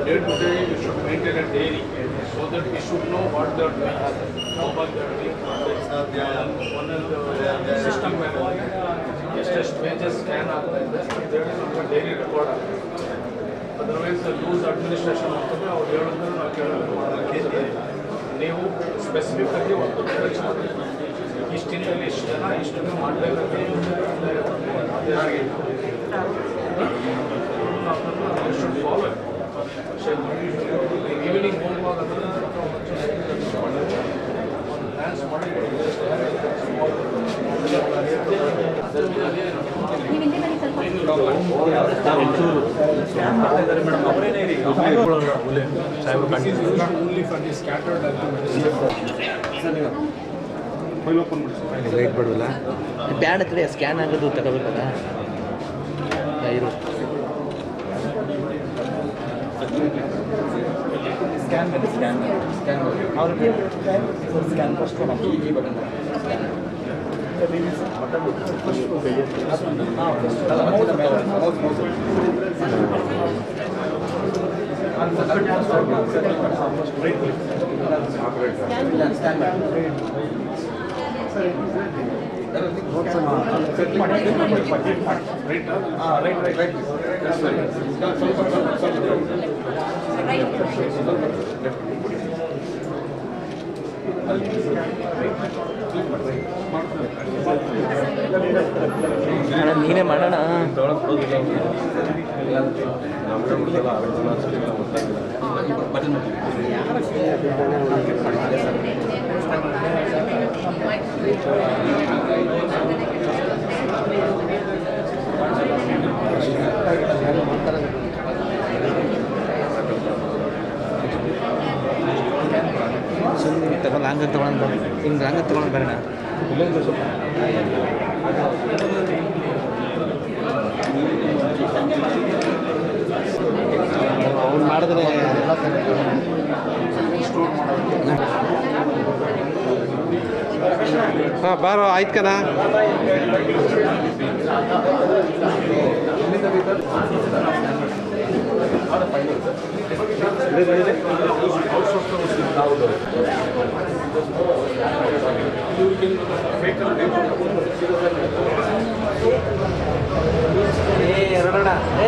Day to day, we should maintain a diary so that we should know what they are doing, how much they are doing. One of the system ಎಷ್ಟು pages scan ಆಗ್ತಾ ಇದೆ ನಮ್ಮ dairy record ಆಗ್ತದೆ. Otherwise loose administration ಆಗ್ತದೆ. ಅವ್ರು ಹೇಳೋದನ್ನು ನಾವು ಕೇಳೋದಕ್ಕೆ ನೀವು ಸ್ಪೆಸಿಫಿಕ್ ಆಗಿ ಒಂದು ಡೈರೆಕ್ಷನ್ ಇಷ್ಟಿನಲ್ಲಿ ಇಷ್ಟು ಜನ ಇಷ್ಟನ್ನು ಮಾಡಬೇಕಂತ ಶುಡ್ ಫಾಲೋ. ಈವ್ನಿಂಗ್ ಹೋಗುವಾಗ ಡ್ಯಾನ್ಸ್ ಮಾಡಿ ಲೈಟ್ ಬಿಡೋಲ್ಲ ಬ್ಯಾಡ್ ಹತ್ತಿರ ಸ್ಕ್ಯಾನ್ ಆಗೋದು ತಗೋಬೇಕಲ್ಲ ಇರು ಸ್ಕ್ಯಾನ್ ಸ್ಕ್ಯಾನ್ ಸ್ಕ್ಯಾನ್ ಅವ್ರಿಗೆ ಸ್ಕ್ಯಾನ್ ಫಸ್ಟ್ ಈ ಬಟನ್ ಸ್ಕ್ಯಾನ್ ನೀನೇ ಮಾಡೋಣ. ಸುಮ್ಮನೆ ತಗೊಂಡು ಹಂಗೆ ತೊಗೊಂಡು ಹಿಂಗೆ ಹಂಗೆ ತೊಗೊಂಡು ಬರೋಣ. ಅವ್ನು ಮಾಡಿದ್ರೆ ಹಾಂ ಬಾರೋ ಆಯ್ತು ಕಣ.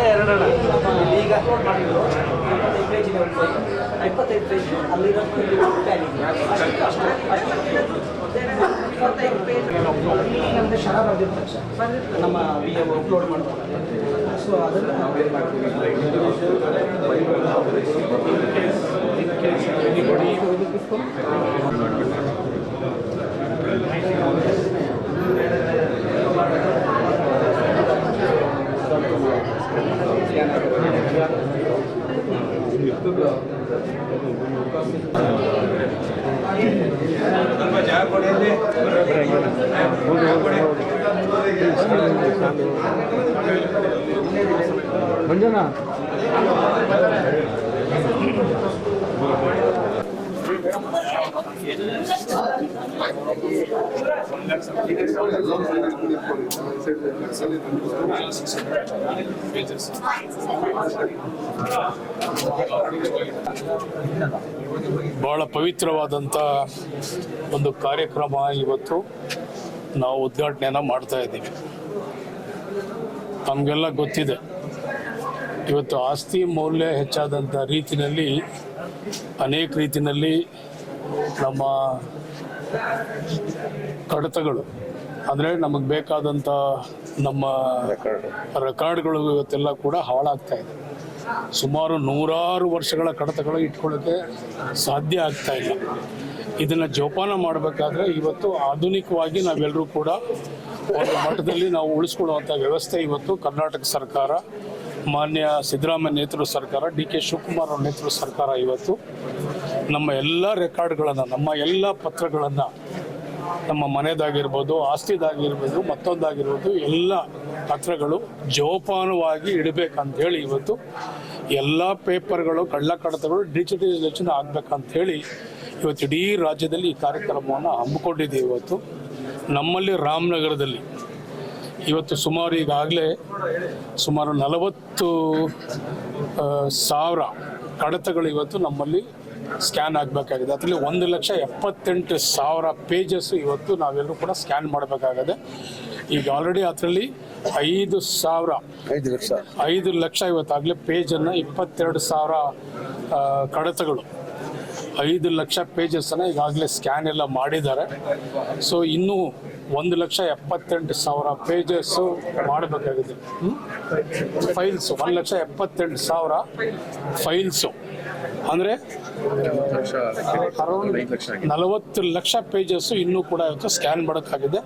ಎರಡಣ ಈಗ 25 ಪೇಜ್ ಅಲ್ಲಿರೋ ನಮ್ಮ ಅಪ್ಲೋಡ್ ಮಾಡ್ತಾರೆ. ಸೊ ಅದನ್ನು ನಾವು ಮಾಡ್ತೀವಿ. ಮಂಜನಾ ಬಹಳ ಪವಿತ್ರವಾದಂಥ ಒಂದು ಕಾರ್ಯಕ್ರಮ ಇವತ್ತು ನಾವು ಉದ್ಘಾಟನೆಯನ್ನು ಮಾಡ್ತಾ ಇದ್ದೀವಿ. ನಮಗೆಲ್ಲ ಗೊತ್ತಿದೆ, ಇವತ್ತು ಆಸ್ತಿ ಮೌಲ್ಯ ಹೆಚ್ಚಾದಂಥ ರೀತಿಯಲ್ಲಿ ಅನೇಕ ರೀತಿಯಲ್ಲಿ ನಮ್ಮ ಕಡತಗಳು ಅಂದರೆ ನಮಗೆ ಬೇಕಾದಂಥ ನಮ್ಮ ರೆಕಾರ್ಡ್ಗಳು ಇವತ್ತೆಲ್ಲ ಕೂಡ ಹಾಳಾಗ್ತಾ ಇದೆ. ಸುಮಾರು 100 ವರ್ಷಗಳ ಕಡತಗಳು ಇಟ್ಕೊಳ್ಳೋಕ್ಕೆ ಸಾಧ್ಯ ಆಗ್ತಾ ಇಲ್ಲ. ಇದನ್ನು ಜೋಪಾನ ಮಾಡಬೇಕಾದ್ರೆ ಇವತ್ತು ಆಧುನಿಕವಾಗಿ ನಾವೆಲ್ಲರೂ ಕೂಡ ಒಂದು ಮಟ್ಟದಲ್ಲಿ ನಾವು ಉಳಿಸ್ಕೊಳ್ಳುವಂಥ ವ್ಯವಸ್ಥೆ ಇವತ್ತು ಕರ್ನಾಟಕ ಸರ್ಕಾರ, ಮಾನ್ಯ ಸಿದ್ದರಾಮಯ್ಯ ನೇತೃತ್ವದ ಸರ್ಕಾರ, DK ಶಿವಕುಮಾರ್ ಅವ್ರ ನೇತೃತ್ವದ ಸರ್ಕಾರ ಇವತ್ತು ನಮ್ಮ ಎಲ್ಲ ರೆಕಾರ್ಡ್ಗಳನ್ನು, ನಮ್ಮ ಎಲ್ಲ ಪತ್ರಗಳನ್ನು, ನಮ್ಮ ಮನೆದಾಗಿರ್ಬೋದು, ಆಸ್ತಿದಾಗಿರ್ಬೋದು, ಮತ್ತೊಂದಾಗಿರ್ಬೋದು, ಎಲ್ಲ ಪತ್ರಗಳು ಜೋಪಾನವಾಗಿ ಇಡಬೇಕಂತೇಳಿ ಇವತ್ತು ಎಲ್ಲ ಪೇಪರ್ಗಳು, ಕಳ್ಳ ಕಡತಗಳು ಡಿಜಿಟಲೈಸೇಷನ್ ಆಗಬೇಕಂತೇಳಿ ಇವತ್ತು ಇಡೀ ರಾಜ್ಯದಲ್ಲಿ ಈ ಕಾರ್ಯಕ್ರಮವನ್ನು ಹಮ್ಮಿಕೊಂಡಿದ್ದೀವಿ. ಇವತ್ತು ನಮ್ಮಲ್ಲಿ ರಾಮನಗರದಲ್ಲಿ ಇವತ್ತು ಸುಮಾರು ಈಗಾಗಲೇ ಸುಮಾರು 40,000 ಕಡತಗಳು ಇವತ್ತು ನಮ್ಮಲ್ಲಿ ಸ್ಕ್ಯಾನ್ ಆಗಬೇಕಾಗಿದೆ. ಅದರಲ್ಲಿ 1,78,000 ಪೇಜಸ್ ಇವತ್ತು ನಾವೆಲ್ಲರೂ ಕೂಡ ಸ್ಕ್ಯಾನ್ ಮಾಡಬೇಕಾಗಿದೆ. ಈಗ ಆಲ್ರೆಡಿ ಅದರಲ್ಲಿ 5 ಲಕ್ಷ ಇವತ್ತಾಗಲೇ ಪೇಜನ್ನು 22,000 ಕಡತಗಳು 5 ಲಕ್ಷ ಪೇಜಸ್ಸನ್ನು ಈಗಾಗಲೇ ಸ್ಕ್ಯಾನ್ ಎಲ್ಲ ಮಾಡಿದ್ದಾರೆ. ಸೊ ಇನ್ನೂ 1,78,000 ಪೇಜಸ್ಸು ಮಾಡಬೇಕಾಗಿದೆ. ಫೈಲ್ಸು 1,78,000 ಫೈಲ್ಸು ಅಂದರೆ 40 ಲಕ್ಷ ಪೇಜಸ್ಸು ಇನ್ನೂ ಕೂಡ ಇವತ್ತು ಸ್ಕ್ಯಾನ್ ಮಾಡೋಕ್ಕಾಗಿದೆ.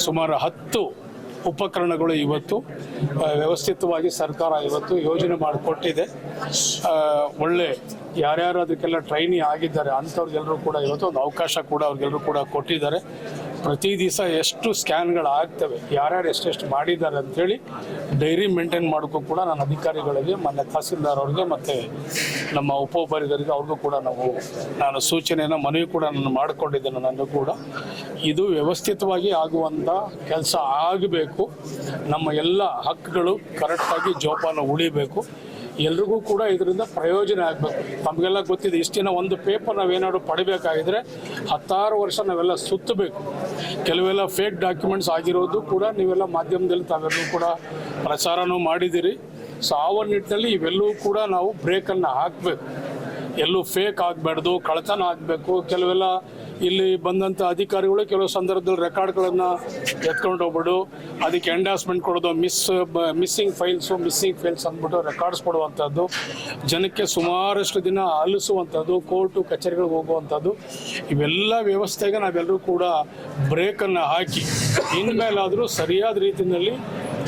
ಸುಮಾರು 10 ಉಪಕರಣಗಳು ಇವತ್ತು ವ್ಯವಸ್ಥಿತವಾಗಿ ಸರ್ಕಾರ ಇವತ್ತು ಯೋಜನೆ ಮಾಡಿಕೊಟ್ಟಿದೆ. ಒಳ್ಳೆ ಯಾರ್ಯಾರು ಅದಕ್ಕೆಲ್ಲ ಟ್ರೈನಿಂಗ್ ಆಗಿದ್ದಾರೆ ಅಂಥವ್ರಿಗೆಲ್ಲರೂ ಕೂಡ ಇವತ್ತು ಒಂದು ಅವಕಾಶ ಕೂಡ ಅವ್ರಿಗೆಲ್ಲರೂ ಕೂಡ ಕೊಟ್ಟಿದ್ದಾರೆ. ಪ್ರತಿ ದಿವಸ ಎಷ್ಟು ಸ್ಕ್ಯಾನ್ಗಳು ಆಗ್ತವೆ, ಯಾರ್ಯಾರು ಎಷ್ಟೆಷ್ಟು ಮಾಡಿದ್ದಾರೆ ಅಂಥೇಳಿ ಡೈರಿ ಮೇಂಟೈನ್ ಮಾಡೋಕ್ಕೂ ಕೂಡ ನಾನು ಅಧಿಕಾರಿಗಳಿಗೆ, ಮೊನ್ನೆ ತಹಸೀಲ್ದಾರ್ ಅವ್ರಿಗೆ ಮತ್ತು ನಮ್ಮ ಉಪವಿಭಾಗರಿಗೆ ಅವ್ರಿಗೂ ಕೂಡ ನಾನು ಸೂಚನೆಯನ್ನು, ಮನವಿ ಕೂಡ ನಾನು ಮಾಡಿಕೊಂಡಿದ್ದೇನೆ. ನನಗೂ ಕೂಡ ಇದು ವ್ಯವಸ್ಥಿತವಾಗಿ ಆಗುವಂಥ ಕೆಲಸ ಆಗಬೇಕು. ನಮ್ಮ ಎಲ್ಲ ಹಕ್ಕುಗಳು ಕರೆಕ್ಟಾಗಿ ಜೋಪಾನ ಉಳಿಬೇಕು. ಎಲ್ರಿಗೂ ಕೂಡ ಇದರಿಂದ ಪ್ರಯೋಜನ ಆಗಬೇಕು. ನಮಗೆಲ್ಲ ಗೊತ್ತಿದೆ, ಇಷ್ಟಿನ ಒಂದು ಪೇಪರ್ ನಾವೇನಾದ್ರು ಪಡಿಬೇಕಾಗಿದ್ರೆ 10 ವರ್ಷ ನಾವೆಲ್ಲ ಸುತ್ತಬೇಕು. ಕೆಲವೆಲ್ಲ ಫೇಕ್ ಡಾಕ್ಯುಮೆಂಟ್ಸ್ ಆಗಿರೋದು ಕೂಡ ನೀವೆಲ್ಲ ಮಾಧ್ಯಮದಲ್ಲಿ ತಾವೆಲ್ಲರೂ ಕೂಡ ಪ್ರಚಾರನೂ ಮಾಡಿದ್ದೀರಿ. ಸೊ ಆ ಒಂದು ನಿಟ್ಟಿನಲ್ಲಿ ಇವೆಲ್ಲವೂ ಕೂಡ ನಾವು ಬ್ರೇಕನ್ನು ಹಾಕಬೇಕು. ಎಲ್ಲೂ ಫೇಕ್ ಆಗಬಾರ್ದು, ಕಳ್ಳತನ ಆಗಬೇಕು. ಕೆಲವೆಲ್ಲ ಇಲ್ಲಿ ಬಂದಂಥ ಅಧಿಕಾರಿಗಳು ಕೆಲವು ಸಂದರ್ಭದಲ್ಲಿ ರೆಕಾರ್ಡ್ಗಳನ್ನು ಎತ್ಕೊಂಡು ಹೋಗ್ಬಿಡು, ಅದಕ್ಕೆ ಎಂಡಾಸ್ಮೆಂಟ್ ಕೊಡೋದು, ಮಿಸ್ಸಿಂಗ್ ಫೈಲ್ಸ್ ಅಂದ್ಬಿಟ್ಟು ರೆಕಾರ್ಡ್ಸ್ ಕೊಡುವಂಥದ್ದು, ಜನಕ್ಕೆ ಸುಮಾರಷ್ಟು ದಿನ ಅಲಿಸುವಂಥದ್ದು, ಕೋರ್ಟು ಕಚೇರಿಗಳಿಗೆ ಹೋಗುವಂಥದ್ದು, ಇವೆಲ್ಲ ವ್ಯವಸ್ಥೆಗೆ ನಾವೆಲ್ಲರೂ ಕೂಡ ಬ್ರೇಕನ್ನು ಹಾಕಿ ಇನ್ಮೇಲಾದರೂ ಸರಿಯಾದ ರೀತಿಯಲ್ಲಿ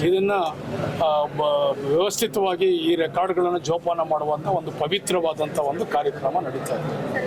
ಇದನ್ನು ವ್ಯವಸ್ಥಿತವಾಗಿ ಈ ರೆಕಾರ್ಡ್ಗಳನ್ನು ಜೋಪಾನ ಮಾಡುವಂಥ ಒಂದು ಪವಿತ್ರವಾದಂಥ ಒಂದು ಕಾರ್ಯಕ್ರಮ ನಡೀತಾ ಇದೆ.